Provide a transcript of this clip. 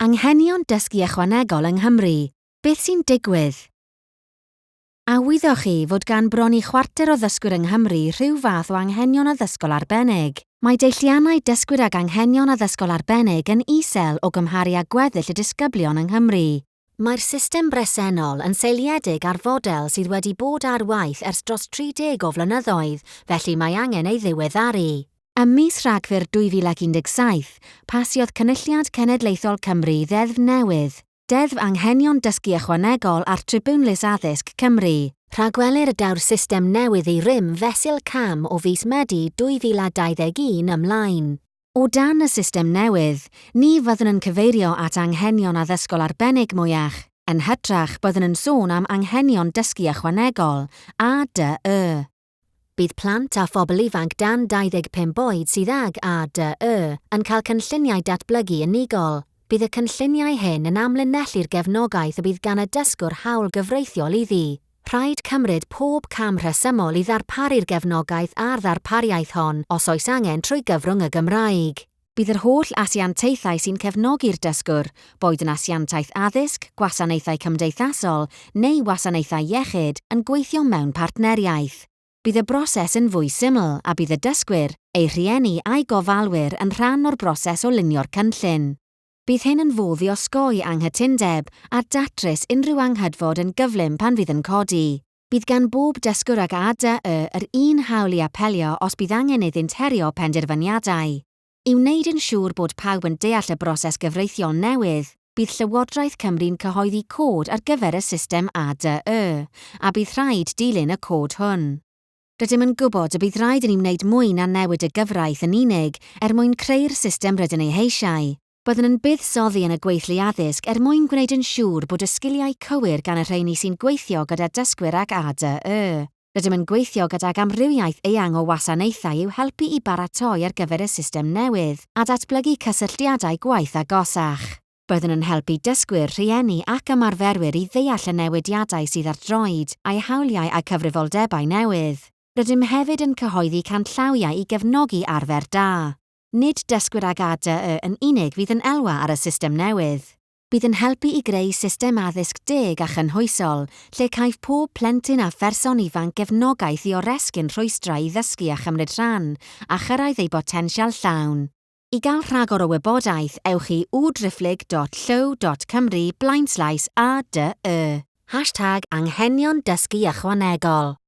Anghenion dysgu ychwanegol yng Nghymru. Beth sy'n digwydd? Awyddoch chi fod gan bron i chwarter o ddysgwyr yng Nghymru rhyw fath o anghenion addysgol arbennig. Mae deilliannau dysgwyr ag anghenion addysgol arbennig yn isel o gymharu â gweddill y disgyblion yng Nghymru. Mae'r system bresennol yn seiliedig ar fodel sydd wedi bod ar waith ers dros 30 o flynyddoedd, felly mae angen ei ddiweddaru. Ym mis Rhagfyr 2017, pasiodd Cynulliad Cenedlaethol Cymru ddeddf newydd, Deddf Anghenion Dysgu Ychwanegol ar Tribwnlys Addysg Cymru. Rhagwelir y daw'r system newydd i rym fesul cam o fis Medi 2021 ymlaen. O dan y system newydd, ni fyddwn yn cyfeirio at anghenion addysgol arbennig mwyach, yn hytrach byddwn yn sôn am anghenion dysgu ychwanegol, ADY. Bydd plant a phobl ifanc dan 25 oed sydd ag ADY yn cael cynlluniau datblygu unigol. Bydd y cynlluniau hyn yn amlinellu'r gefnogaeth y bydd gan y dysgwr hawl gyfreithiol iddi. Rhaid cymryd pob cam rhesymol i ddarparu'r gefnogaeth a'r ddarpariaeth hon os oes angen trwy gyfrwng y Gymraeg. Bydd yr holl asiantaethau sy'n cefnogi'r dysgwr, boed yn asiantaeth addysg, gwasanaethau cymdeithasol neu wasanaethau iechyd, yn gweithio mewn partneriaeth. Bydd y broses yn fwy syml a bydd y dysgwyr, ei rhieni a'i gofalwyr yn rhan o'r broses o lunio'r cynllun. Bydd hyn yn fodd i osgoi anghytundeb a datrys unrhyw anghydfod yn gyflym pan fydd yn codi. Bydd gan bob dysgwr ag ADY yr un hawl i apelio os bydd angen iddynt herio penderfyniadau. I wneud yn siŵr bod pawb yn deall y broses gyfreithiol newydd, bydd Llywodraeth Cymru'n cyhoeddi cod ar gyfer y system ADY, a bydd rhaid dilyn y cod hwn. Rydym yn gwybod y bydd rhaid i ni wneud mwy na newid y gyfraith yn unig mwyn creu'r system rydyn ei heisiau. Byddwn yn buddsoddi yn y gweithlu addysg mwyn gwneud yn siŵr bod y sgiliau cywir gan y rheini sy'n gweithio gyda dysgwyr ag ADY. Rydym yn gweithio gydag amrywiaeth eang o wasanaethau i'w helpu i baratoi ar gyfer y system newydd a datblygu cysylltiadau gwaith agosach. Byddwn yn helpu dysgwyr, rhieni ac ymarferwyr i ddeall y newidiadau sydd ar droed a'i hawliau a cyfrifoldebau newydd. Rydym hefyd yn cyhoeddi canllawiau i gefnogi arfer da. Nid dysgwyr ag ADY yn unig fydd yn elwa ar y system newydd. Bydd yn helpu i greu system addysg deg a chynhwysol, lle caiff pob plentyn a pherson ifanc gefnogaeth i oresgyn rhwystrau i ddysgu a chymryd rhan, a chyrraedd ei botensial llawn. I gael rhagor o wybodaeth, ewch i www.llyw.cymru/ADY. #Anghenion dysgu ychwanegol.